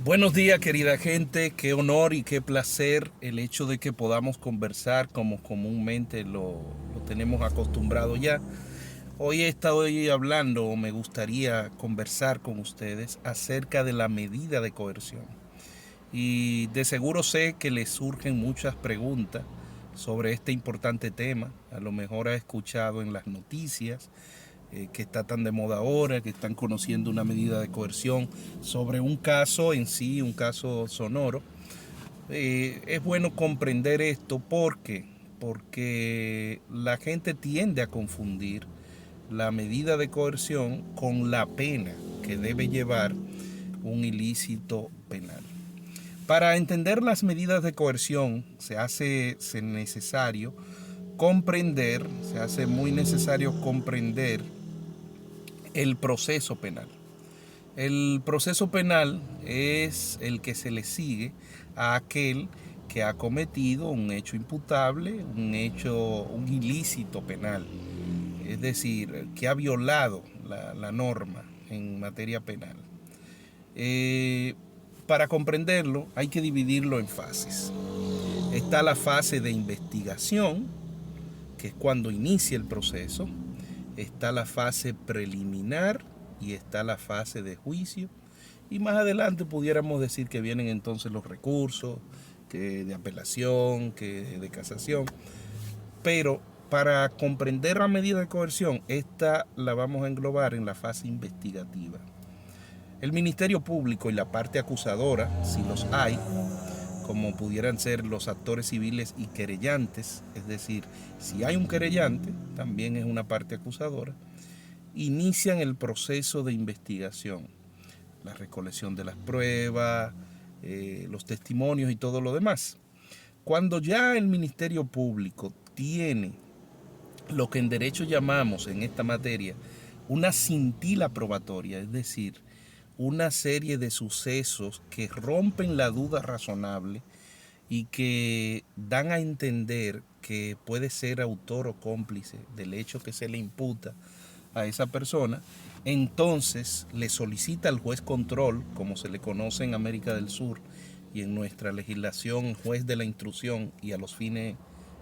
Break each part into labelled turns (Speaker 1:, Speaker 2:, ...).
Speaker 1: Buenos días, querida gente. Qué honor y qué placer el hecho de que podamos conversar como comúnmente lo tenemos acostumbrado ya. Hoy estoy hablando, o me gustaría conversar con ustedes acerca de la medida de coerción. Y de seguro sé que les surgen muchas preguntas sobre este importante tema. A lo mejor ha escuchado en las noticias que está tan de moda ahora, que están conociendo una medida de coerción sobre un caso en sí, un caso sonoro. Es bueno comprender esto porque la gente tiende a confundir la medida de coerción con la pena que debe llevar un ilícito penal. Para entender las medidas de coerción se hace necesario comprender, se hace muy necesario comprender el proceso penal. El proceso penal es el que se le sigue a aquel que ha cometido un hecho imputable, un ilícito penal, es decir, que ha violado la norma en materia penal. Eh, para comprenderlo hay que dividirlo en fases. Está la fase de investigación, que es cuando inicia el proceso. Está la fase preliminar y está la fase de juicio. Y más adelante pudiéramos decir que vienen entonces los recursos, que de apelación, que de casación. Pero para comprender la medida de coerción, esta la vamos a englobar en la fase investigativa. El Ministerio Público y la parte acusadora, si los hay, como pudieran ser los actores civiles y querellantes, es decir, si hay un querellante, también es una parte acusadora, inician el proceso de investigación, la recolección de las pruebas, los testimonios y todo lo demás. Cuando ya el Ministerio Público tiene lo que en derecho llamamos en esta materia una cintila probatoria, es decir, una serie de sucesos que rompen la duda razonable y que dan a entender que puede ser autor o cómplice del hecho que se le imputa a esa persona, entonces le solicita al juez control, como se le conoce en América del Sur y en nuestra legislación, juez de la instrucción, y a los fines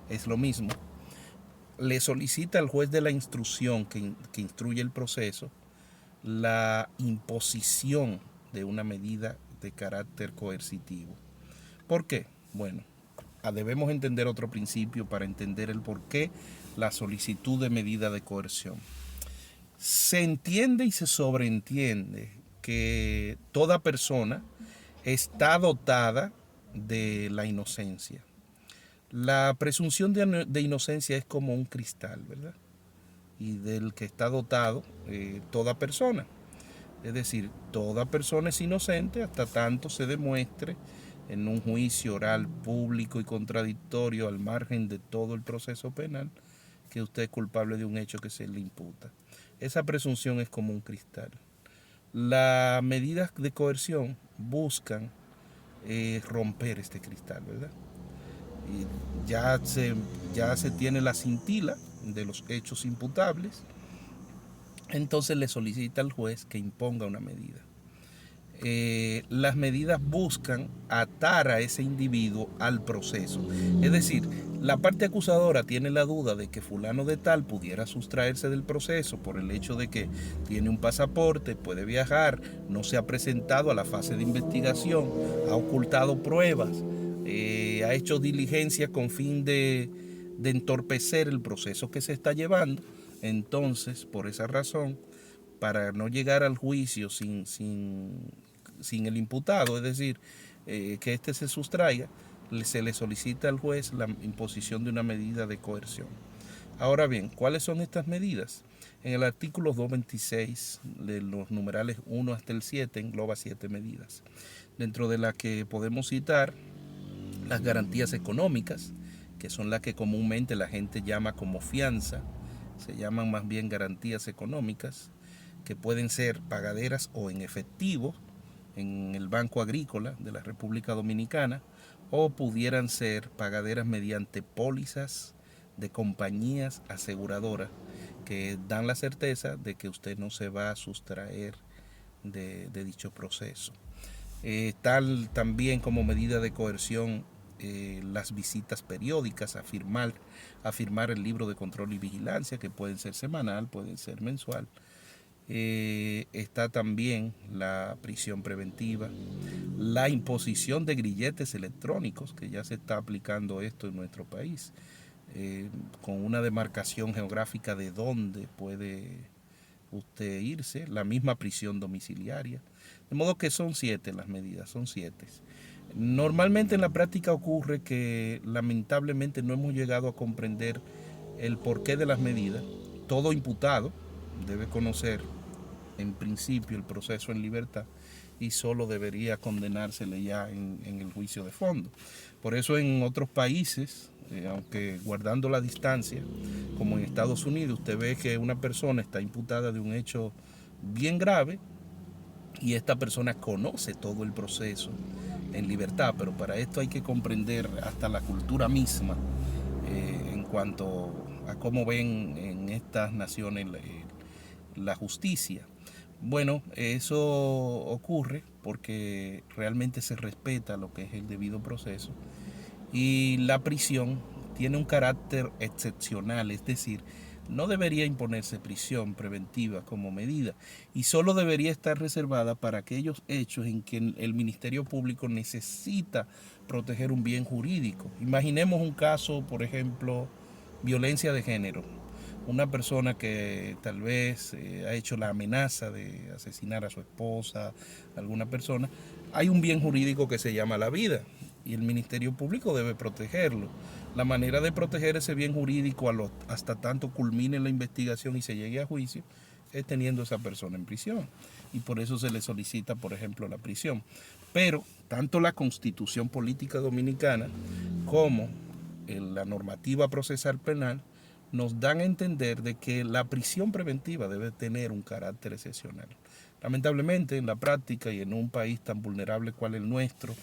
Speaker 1: es lo mismo, le solicita al juez de la instrucción que instruye el proceso la imposición de una medida de carácter coercitivo. ¿Por qué? Bueno, debemos entender otro principio para entender el por qué la solicitud de medida de coerción. Se entiende y se sobreentiende que toda persona está dotada de la inocencia. La presunción de inocencia es como un cristal, ¿verdad? Y del que está dotado toda persona. Es decir, toda persona es inocente hasta tanto se demuestre en un juicio oral público y contradictorio al margen de todo el proceso penal que usted es culpable de un hecho que se le imputa. Esa presunción es como un cristal. Las medidas de coerción buscan romper este cristal, ¿verdad? Y ya se tiene la cintila de los hechos imputables, entonces le solicita al juez que imponga una medida. Las medidas buscan atar a ese individuo al proceso. Es decir, la parte acusadora tiene la duda de que fulano de tal pudiera sustraerse del proceso por el hecho de que tiene un pasaporte, puede viajar, no se ha presentado a la fase de investigación, ha ocultado pruebas, ha hecho diligencias con fin de entorpecer el proceso que se está llevando. Entonces, por esa razón, para no llegar al juicio sin el imputado, es decir, que éste se sustraiga, se le solicita al juez la imposición de una medida de coerción. Ahora bien, ¿cuáles son estas medidas? En el artículo 226 de los numerales 1 hasta el 7 engloba 7 medidas, dentro de las que podemos citar las garantías económicas, que son las que comúnmente la gente llama como fianza, se llaman más bien garantías económicas, que pueden ser pagaderas o en efectivo en el Banco Agrícola de la República Dominicana, o pudieran ser pagaderas mediante pólizas de compañías aseguradoras que dan la certeza de que usted no se va a sustraer de dicho proceso. Tal también como medida de coerción las visitas periódicas a firmar el libro de control y vigilancia, que pueden ser semanal, pueden ser mensual. Está también la prisión preventiva, la imposición de grilletes electrónicos, que ya se está aplicando esto en nuestro país, con una demarcación geográfica de dónde puede usted irse, la misma prisión domiciliaria. De modo que son 7 las medidas, son 7. Normalmente en la práctica ocurre que lamentablemente no hemos llegado a comprender el porqué de las medidas. Todo imputado debe conocer en principio el proceso en libertad y solo debería condenársele ya en el juicio de fondo. Por eso en otros países, aunque guardando la distancia, como en Estados Unidos, usted ve que una persona está imputada de un hecho bien grave y esta persona conoce todo el proceso en libertad, pero para esto hay que comprender hasta la cultura misma en cuanto a cómo ven en estas naciones la justicia. Bueno, eso ocurre porque realmente se respeta lo que es el debido proceso y la prisión tiene un carácter excepcional, es decir, no debería imponerse prisión preventiva como medida y solo debería estar reservada para aquellos hechos en que el Ministerio Público necesita proteger un bien jurídico. Imaginemos un caso, por ejemplo, violencia de género. Una persona que tal vez ha hecho la amenaza de asesinar a su esposa, alguna persona, hay un bien jurídico que se llama la vida y el Ministerio Público debe protegerlo. La manera de proteger ese bien jurídico hasta tanto culmine la investigación y se llegue a juicio es teniendo a esa persona en prisión. Y por eso se le solicita, por ejemplo, la prisión. Pero tanto la Constitución Política Dominicana como la normativa procesal penal nos dan a entender de que la prisión preventiva debe tener un carácter excepcional. Lamentablemente, en la práctica y en un país tan vulnerable cual el nuestro,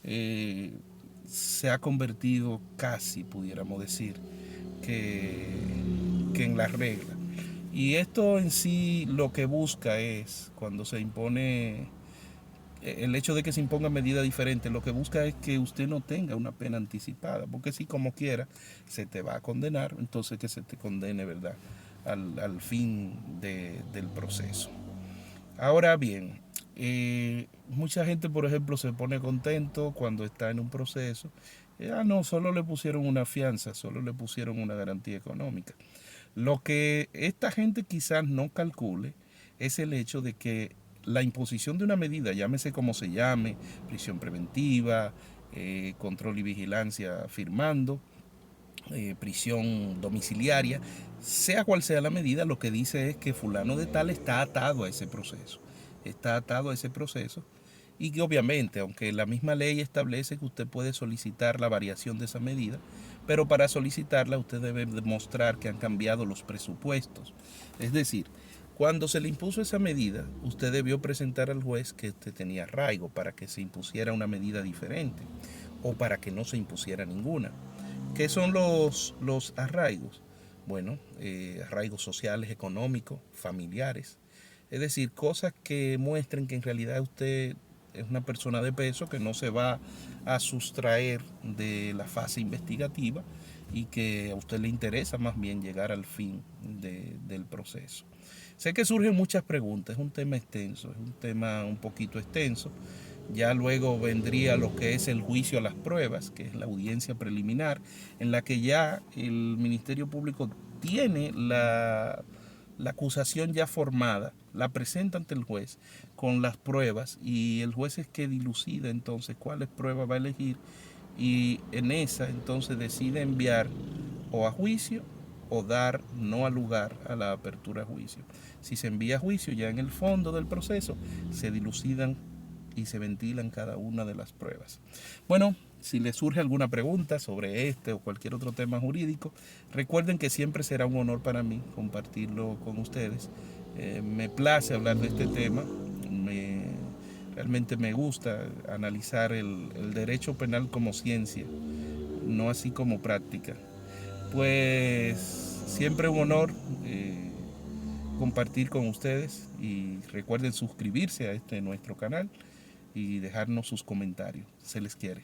Speaker 1: se ha convertido casi, pudiéramos decir, que en la regla. Y esto en sí lo que busca es, cuando se impone, el hecho de que se impongan medidas diferentes, lo que busca es que usted no tenga una pena anticipada, porque si como quiera se te va a condenar, entonces que se te condene, ¿verdad?, al fin del proceso. Ahora bien, mucha gente, por ejemplo, se pone contento cuando está en un proceso. No, solo le pusieron una fianza, solo le pusieron una garantía económica. Lo que esta gente quizás no calcule es el hecho de que la imposición de una medida, llámese como se llame, prisión preventiva, control y vigilancia firmando, prisión domiciliaria, sea cual sea la medida, lo que dice es que fulano de tal está atado a ese proceso. Está atado a ese proceso y que obviamente, aunque la misma ley establece que usted puede solicitar la variación de esa medida, pero para solicitarla usted debe demostrar que han cambiado los presupuestos. Es decir, cuando se le impuso esa medida, usted debió presentar al juez que usted tenía arraigo para que se impusiera una medida diferente o para que no se impusiera ninguna. ¿Qué son los arraigos? Bueno, arraigos sociales, económicos, familiares. Es decir, cosas que muestren que en realidad usted es una persona de peso que no se va a sustraer de la fase investigativa y que a usted le interesa más bien llegar al fin del proceso. Sé que surgen muchas preguntas, es un tema extenso, es un tema un poquito extenso. Ya luego vendría lo que es el juicio a las pruebas, que es la audiencia preliminar, en la que ya el Ministerio Público tiene la acusación ya formada, la presenta ante el juez con las pruebas y el juez es que dilucida entonces cuáles pruebas va a elegir y en esa entonces decide enviar o a juicio o dar no al lugar a la apertura a juicio. Si se envía a juicio, ya en el fondo del proceso se dilucidan y se ventilan cada una de las pruebas. Bueno, si les surge alguna pregunta sobre este o cualquier otro tema jurídico, recuerden que siempre será un honor para mí compartirlo con ustedes. Me place hablar de este tema, realmente me gusta analizar el derecho penal como ciencia, no así como práctica. Pues siempre un honor compartir con ustedes y recuerden suscribirse a este nuestro canal y dejarnos sus comentarios. Se les quiere.